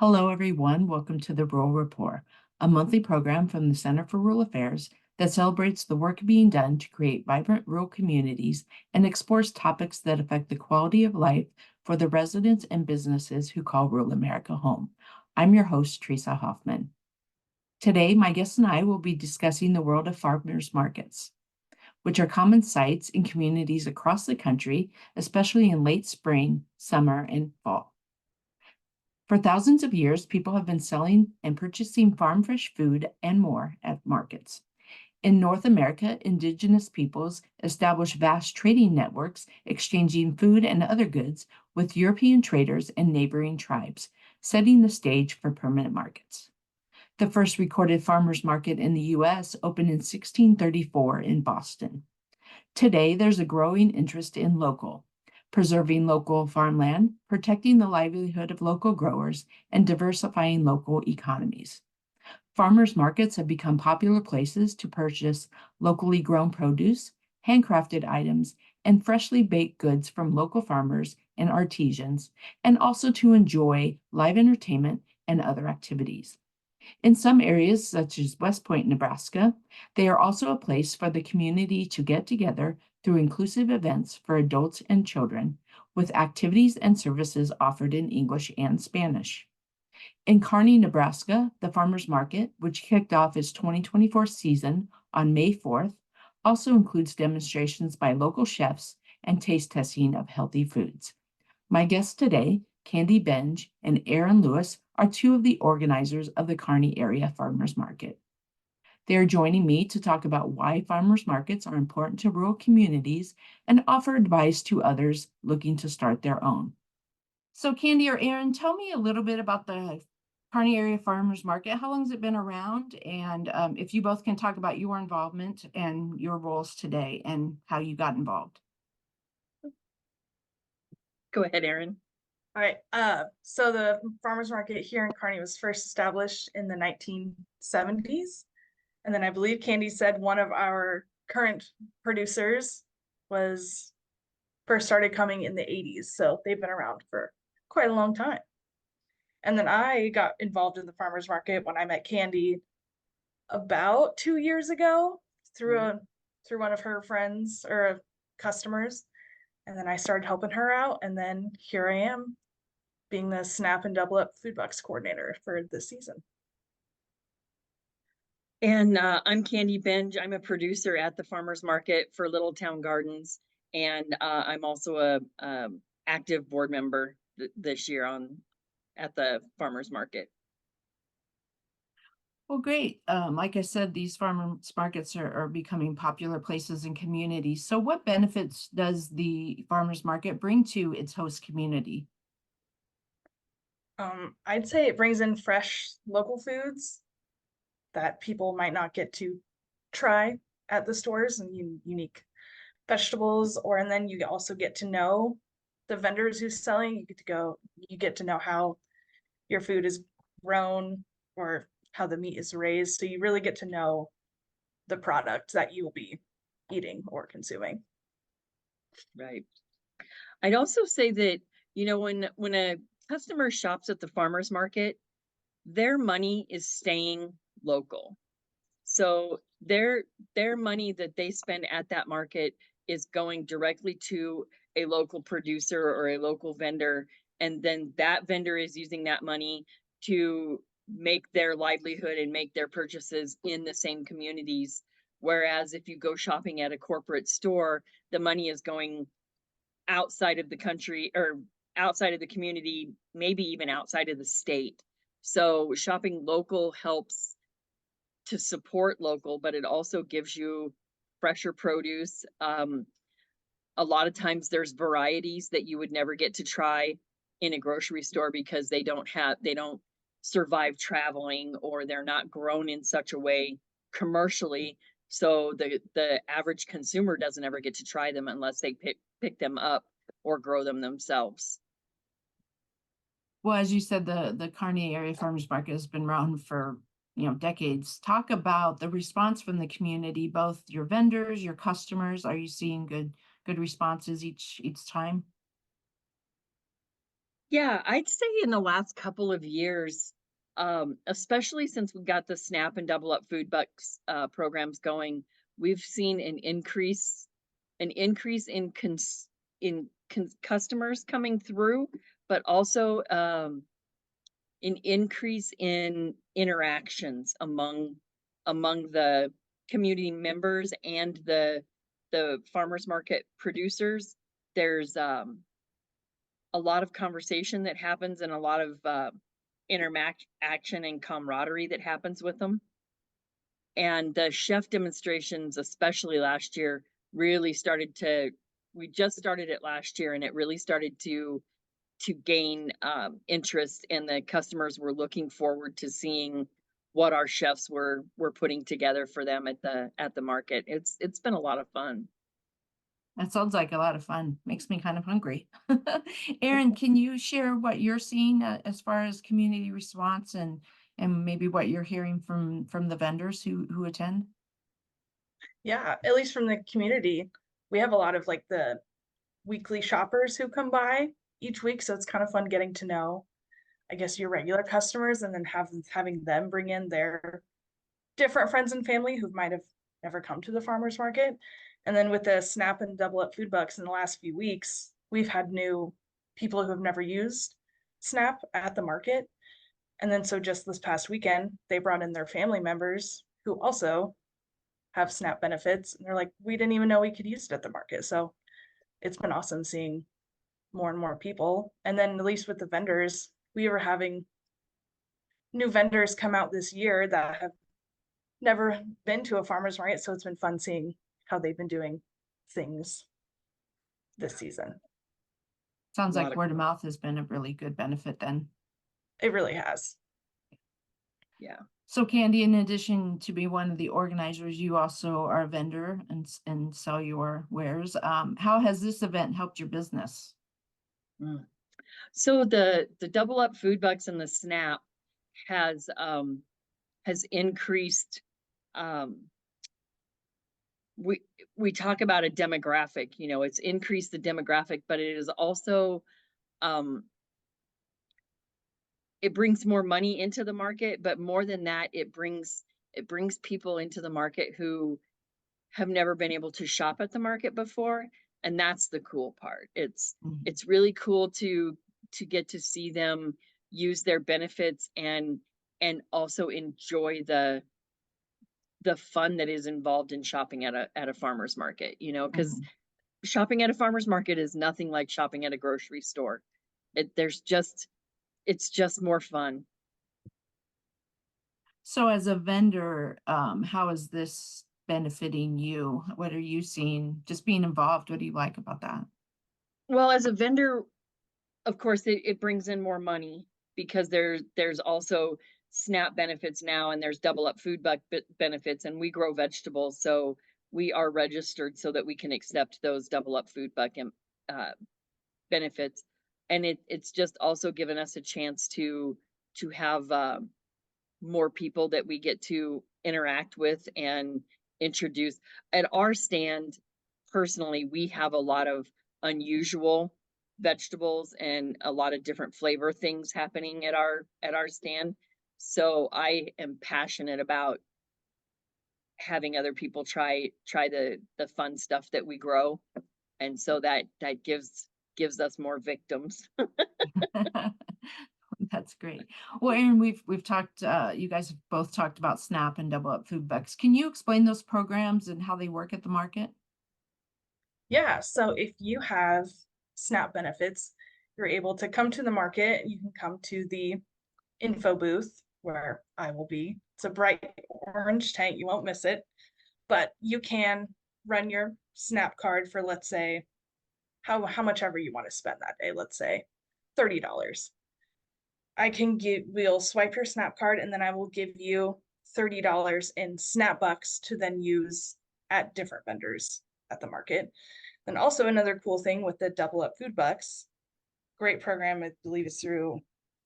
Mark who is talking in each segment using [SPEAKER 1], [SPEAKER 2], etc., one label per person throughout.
[SPEAKER 1] Hello, everyone. Welcome to the Rural Rapport, a monthly program from the Center for Rural Affairs that celebrates the work being done to create vibrant rural communities and explores topics that affect the quality of life for the residents and businesses who call rural America home. I'm your host, Teresa Hoffman. Today, my guests and I will be discussing the world of farmers markets, which are common sites in communities across the country, especially in late spring, summer, and fall. For thousands of years, people have been selling and purchasing farm fresh food and more at markets. In North America, indigenous peoples established vast trading networks, exchanging food and other goods with European traders and neighboring tribes, setting the stage for permanent markets. The first recorded farmers market in the U.S. opened in 1634 in Boston. Today, there's a growing interest in preserving local farmland, protecting the livelihood of local growers, and diversifying local economies. Farmers markets have become popular places to purchase locally grown produce, handcrafted items, and freshly baked goods from local farmers and artisans, and also to enjoy live entertainment and other activities. In some areas, such as West Point, Nebraska, they are also a place for the community to get together through inclusive events for adults and children, with activities and services offered in English and Spanish. In Kearney, Nebraska, the farmers market, which kicked off its 2024 season on May 4th, also includes demonstrations by local chefs and taste testing of healthy foods. My guests today, Candi, Benge, and Erin Lewis, are two of the organizers of the Kearney Area Farmers Market. They are joining me to talk about why farmers markets are important to rural communities and offer advice to others looking to start their own. So, Candi or Erin, tell me a little bit about the Kearney Area Farmers Market. How long has it been around? And if you both can talk about your involvement and your roles today and how you got involved.
[SPEAKER 2] Go ahead, Erin.
[SPEAKER 3] All right. So the farmers market here in Kearney was first established in the 1970s. And then I believe Candi said one of our current producers was first started coming in the 80s. So they've been around for quite a long time. And then I got involved in the farmers market when I met Candi about 2 years ago through one of her friends or customers. And then I started helping her out. And then here I am being the Snap and Double Up Food Box coordinator for this season.
[SPEAKER 2] And I'm Candi Benge. I'm a producer at the farmers market for Little Town Gardens, and I'm also a active board member this year at the farmers market.
[SPEAKER 1] Well, great. Like I said, these farmers markets are becoming popular places in communities. So what benefits does the farmers market bring to its host community?
[SPEAKER 3] I'd say it brings in fresh local foods that people might not get to try at the stores and unique vegetables, and then you also get to know the vendors who's selling. You get to know how your food is grown or how the meat is raised. So you really get to know the product that you'll be eating or consuming.
[SPEAKER 2] Right. I'd also say that, when a customer shops at the farmers market, their money is staying local. So their money that they spend at that market is going directly to a local producer or a local vendor, and then that vendor is using that money to make their livelihood and make their purchases in the same communities. Whereas if you go shopping at a corporate store, the money is going outside of the country or outside of the community, maybe even outside of the state. So shopping local helps to support local, but it also gives you fresher produce. A lot of times there's varieties that you would never get to try in a grocery store because they don't survive traveling, or they're not grown in such a way commercially. So the average consumer doesn't ever get to try them unless they pick them up or grow them themselves.
[SPEAKER 1] Well, as you said, the Kearney Area Farmers Market has been around for decades. Talk about the response from the community, both your vendors, your customers. Are you seeing good responses each time?
[SPEAKER 2] Yeah, I'd say in the last couple of years, especially since we got the SNAP and Double Up Food Bucks programs going, we've seen an increase in customers coming through, but also an increase in interactions among the community members and the farmers market producers. There's a lot of conversation that happens and a lot of interaction and camaraderie that happens with them. And the chef demonstrations, especially last year, really started to, we just started it last year and it really started to gain interest, and the customers were looking forward to seeing what our chefs were putting together for them at the market. It's been a lot of fun.
[SPEAKER 1] That sounds like a lot of fun. Makes me kind of hungry. Erin, can you share what you're seeing as far as community response and maybe what you're hearing from the vendors who attend?
[SPEAKER 3] Yeah, at least from the community, we have a lot of like the weekly shoppers who come by each week, so it's kind of fun getting to know, I guess, your regular customers and then having them bring in their different friends and family who might have never come to the farmers market. And then with the SNAP and Double Up Food Bucks in the last few weeks, we've had new people who have never used SNAP at the market. And then so just this past weekend, they brought in their family members who also have SNAP benefits. And they're like, we didn't even know we could use it at the market. So it's been awesome seeing more and more people. And then at least with the vendors, we were having new vendors come out this year that have never been to a farmer's market. So it's been fun seeing how they've been doing things this season.
[SPEAKER 1] Sounds
[SPEAKER 2] A lot
[SPEAKER 1] like
[SPEAKER 2] of
[SPEAKER 1] word of mouth has been a really good benefit then.
[SPEAKER 3] It really has.
[SPEAKER 2] Yeah.
[SPEAKER 1] So Candi, in addition to be one of the organizers, you also are a vendor and sell your wares. How has this event helped your business?
[SPEAKER 2] So the Double Up Food Bucks and the SNAP has increased. We talk about a demographic, you know, it's increased the demographic, but it is also it brings more money into the market, but more than that, it brings people into the market who have never been able to shop at the market before, and that's the cool part. It's really cool to get to see them use their benefits and also enjoy the fun that is involved in shopping at a farmer's market, you know, because shopping at a farmer's market is nothing like shopping at a grocery store. It's just more fun.
[SPEAKER 1] So as a vendor, how is this benefiting you? What are you seeing? Just being involved, what do you like about that?
[SPEAKER 2] Well, as a vendor, of course, it brings in more money because there's also SNAP benefits now, and there's Double Up Food Buck benefits, and we grow vegetables, so we are registered so that we can accept those Double Up Food Buck benefits. And it's just also given us a chance to have more people that we get to interact with and introduce. At our stand, personally, we have a lot of unusual vegetables and a lot of different flavor things happening at our stand. So I am passionate about having other people try the fun stuff that we grow. And so that gives us more victims.
[SPEAKER 1] That's great. Well, Erin, we've talked, you guys have both talked about SNAP and Double Up Food Bucks. Can you explain those programs and how they work at the market?
[SPEAKER 3] Yeah, so if you have SNAP benefits, you're able to come to the market. You can come to the info booth where I will be. It's a bright orange tank, you won't miss it. But you can run your SNAP card for, let's say, how much ever you want to spend that day, let's say $30. We'll swipe your SNAP card and then I will give you $30 in SNAP bucks to then use at different vendors at the market. And also another cool thing with the Double Up Food Bucks, great program, I believe it's through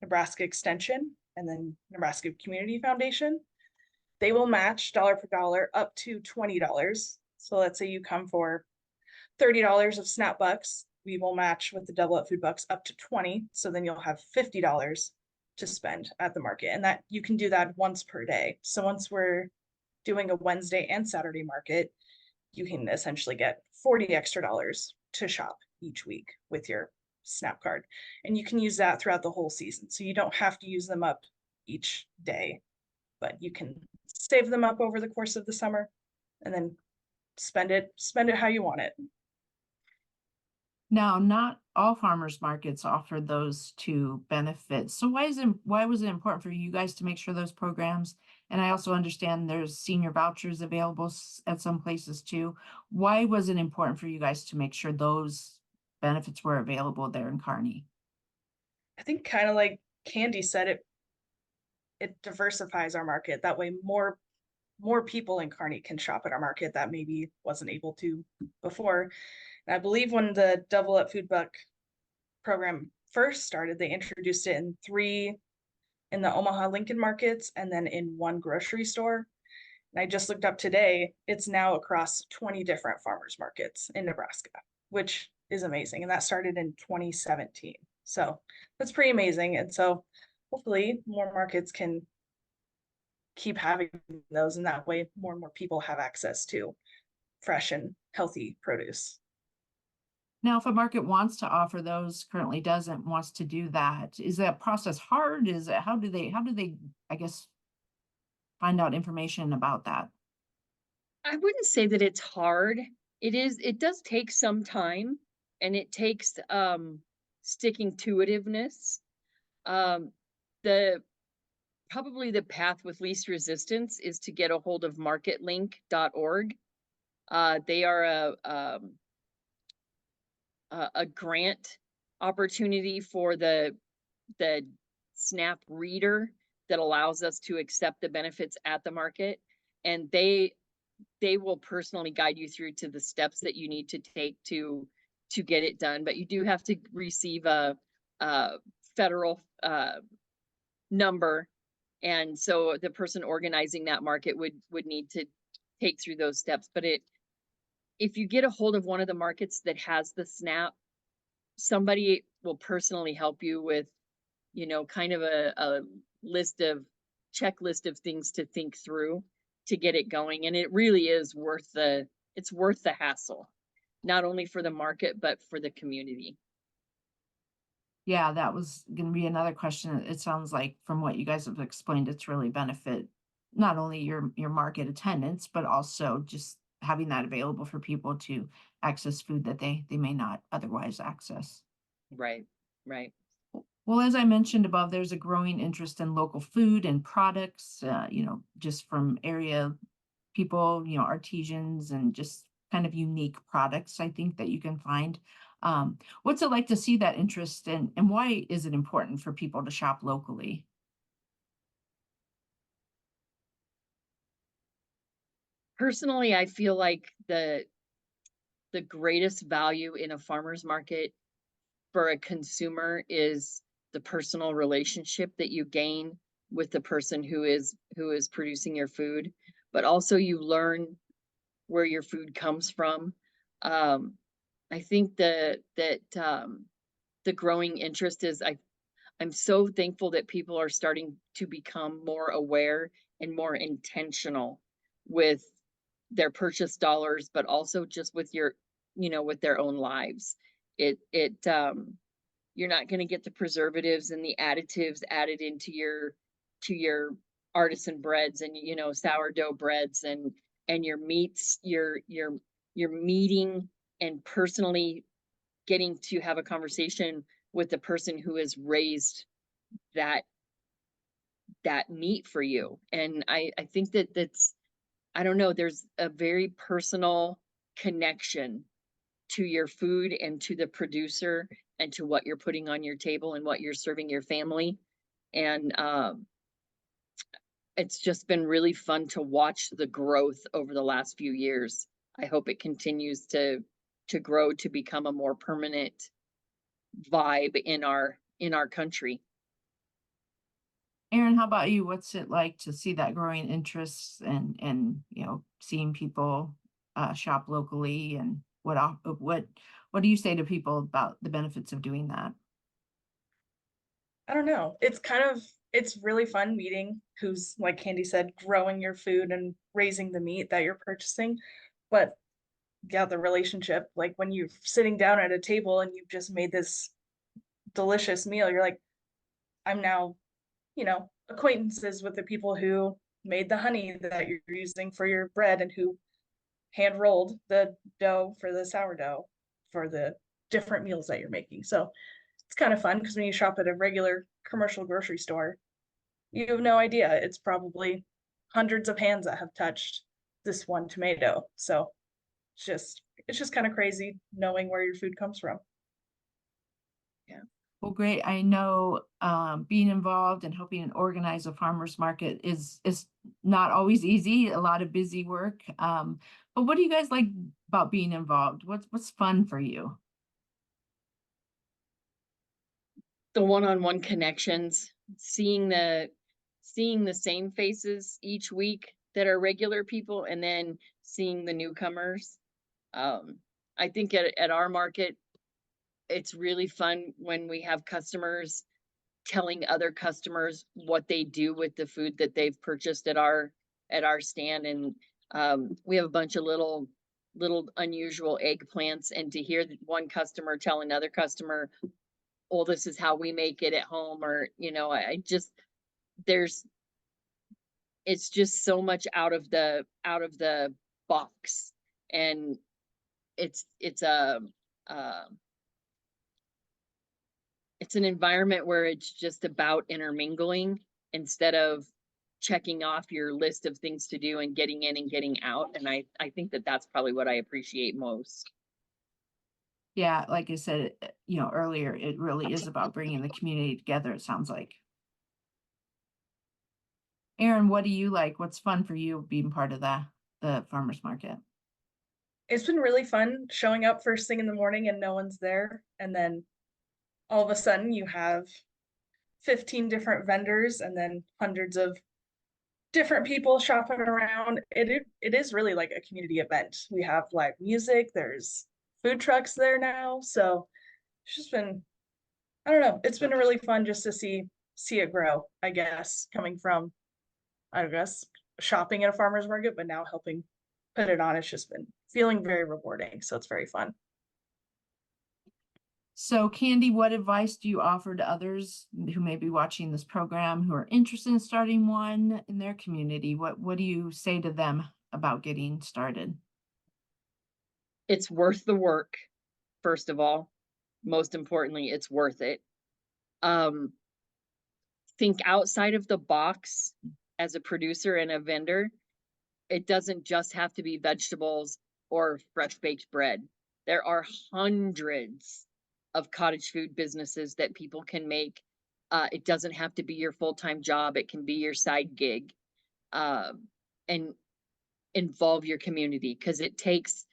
[SPEAKER 3] Nebraska Extension and then Nebraska Community Foundation. They will match dollar per dollar up to $20. So let's say you come for $30 of SNAP bucks, we will match with the Double Up Food Bucks up to 20. So then you'll have $50 to spend at the market. And that you can do that once per day. So once we're doing a Wednesday and Saturday market, you can essentially get 40 extra dollars to shop each week with your SNAP card. And you can use that throughout the whole season. So you don't have to use them up each day, but you can save them up over the course of the summer and then spend it how you want it.
[SPEAKER 1] Now, not all farmers markets offer those two benefits. So why was it important for you guys to make sure those programs? And I also understand there's senior vouchers available at some places too. Why was it important for you guys to make sure those benefits were available there in Kearney?
[SPEAKER 3] I think kind of like Candi said, it diversifies our market. That way more people in Kearney can shop at our market that maybe wasn't able to before. And I believe when the Double Up Food Buck program first started, they introduced it in 3 in the Omaha Lincoln markets and then in 1 grocery store. And I just looked up today, it's now across 20 different farmers markets in Nebraska, which is amazing. And that started in 2017. So that's pretty amazing. And so hopefully more markets can keep having those, and that way more and more people have access to fresh and healthy produce.
[SPEAKER 1] Now, if a market wants to offer those, currently doesn't, wants to do that, is that process hard? Is it, how do they, I guess, find out information about that?
[SPEAKER 2] I wouldn't say that it's hard. It does take some time, and it takes sticking to itiveness. Probably the path with least resistance is to get a hold of marketlink.org. They are a grant opportunity for the SNAP reader that allows us to accept the benefits at the market, and they will personally guide you through to the steps that you need to take to get it done. But you do have to receive a federal number, and so the person organizing that market would need to take through those steps. But if you get a hold of one of the markets that has the SNAP, somebody will personally help you with, kind of a checklist of things to think through to get it going. And it really is worth the hassle, not only for the market, but for the community.
[SPEAKER 1] Yeah, that was going to be another question. It sounds like from what you guys have explained, it's really benefit not only your market attendance, but also just having that available for people to access food that they may not otherwise access.
[SPEAKER 2] Right, right.
[SPEAKER 1] Well, as I mentioned above, there's a growing interest in local food and products, just from area people, artisans and just kind of unique products, I think, that you can find. What's it like to see that interest, and why is it important for people to shop locally?
[SPEAKER 2] Personally, I feel like the greatest value in a farmer's market for a consumer is the personal relationship that you gain with the person who is producing your food, but also you learn where your food comes from. I think that the growing interest is, I'm so thankful that people are starting to become more aware and more intentional with their purchase dollars, but also just with with their own lives. You're not going to get the preservatives and the additives added into your artisan breads and sourdough breads and your meats. You're meeting and personally getting to have a conversation with the person who has raised that meat for you. And I think that's, I don't know, there's a very personal connection to your food and to the producer and to what you're putting on your table and what you're serving your family. And it's just been really fun to watch the growth over the last few years. I hope it continues to grow to become a more permanent vibe in our country.
[SPEAKER 1] Erin, how about you? What's it like to see that growing interest and seeing people shop locally, and what What do you say to people about the benefits of doing that?
[SPEAKER 3] I don't know. It's really fun meeting who's, like Candy said, growing your food and raising the meat that you're purchasing. But yeah, the relationship, like when you're sitting down at a table and you've just made this delicious meal, you're like, I'm now, acquaintances with the people who made the honey that you're using for your bread and who hand rolled the dough for the sourdough for the different meals that you're making. So it's kind of fun because when you shop at a regular commercial grocery store, you have no idea. It's probably hundreds of hands that have touched this one tomato. So it's just kind of crazy knowing where your food comes from.
[SPEAKER 1] Well, great. I know being involved and helping organize a farmer's market is not always easy, a lot of busy work. But what do you guys like about being involved? What's fun for you?
[SPEAKER 2] The one-on-one connections, seeing the same faces each week that are regular people, and then seeing the newcomers. I think at our market, it's really fun when we have customers telling other customers what they do with the food that they've purchased at our stand. And we have a bunch of little unusual eggplants, and to hear one customer tell another customer, oh, this is how we make it at home, or I just it's just so much out of the box. And it's an environment where it's just about intermingling instead of checking off your list of things to do and getting in and getting out. And I think that that's probably what I appreciate most.
[SPEAKER 1] Yeah, like I said, earlier, it really is about bringing the community together, it sounds like. Erin, what do you like? What's fun for you being part of the farmer's market?
[SPEAKER 3] It's been really fun showing up first thing in the morning and no one's there. And then all of a sudden you have 15 different vendors and then hundreds of different people shopping around. It is really like a community event. We have live music, there's food trucks there now. So it's just been, I don't know, it's been really fun just to see it grow, I guess, coming from, I guess, shopping at a farmer's market, but now helping put it on. It's just been feeling very rewarding. So it's very fun.
[SPEAKER 1] So, Candi, what advice do you offer to others who may be watching this program who are interested in starting one in their community? What do you say to them about getting started?
[SPEAKER 2] It's worth the work, first of all. Most importantly, it's worth it. Think outside of the box as a producer and a vendor. It doesn't just have to be vegetables or fresh baked bread. There are hundreds of cottage food businesses that people can make. It doesn't have to be your full-time job. It can be your side gig, and involve your community, because it takes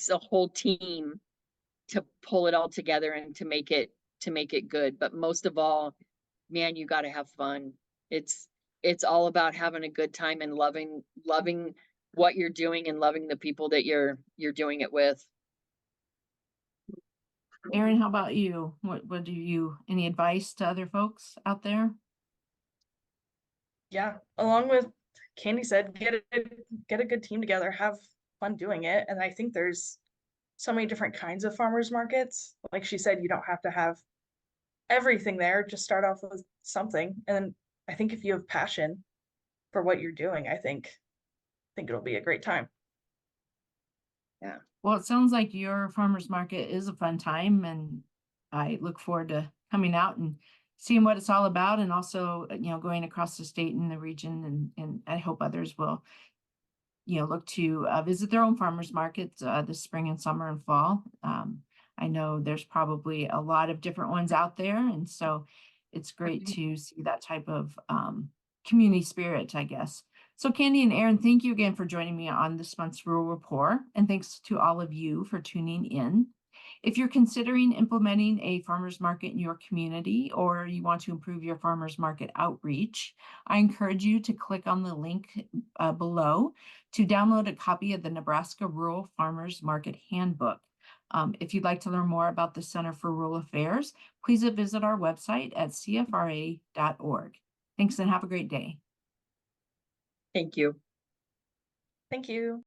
[SPEAKER 2] a whole team to pull it all together and to make it good. But most of all, man, you got to have fun. It's all about having a good time and loving what you're doing and loving the people that you're doing it with.
[SPEAKER 1] Erin, how about you? What do you, any advice to other folks out there?
[SPEAKER 3] Yeah, along with Candy said, get a good team together, have fun doing it. And I think there's so many different kinds of farmers markets. Like she said, you don't have to have everything there. Just start off with something. And I think if you have passion for what you're doing, I think it'll be a great time.
[SPEAKER 2] Yeah.
[SPEAKER 1] Well, it sounds like your farmer's market is a fun time, and I look forward to coming out and seeing what it's all about, and also, going across the state and the region, and I hope others will, look to visit their own farmers markets this spring and summer and fall. I know there's probably a lot of different ones out there, and so it's great to see that type of community spirit, I guess. So, Candi and Erin, thank you again for joining me on this month's Rural Rapport, and thanks to all of you for tuning in. If you're considering implementing a farmers market in your community, or you want to improve your farmers market outreach, I encourage you to click on the link below to download a copy of the Nebraska Rural Farmers Market Handbook. If you'd like to learn more about the Center for Rural Affairs, please visit our website at cfra.org. Thanks and have a great day.
[SPEAKER 2] Thank you.
[SPEAKER 3] Thank you.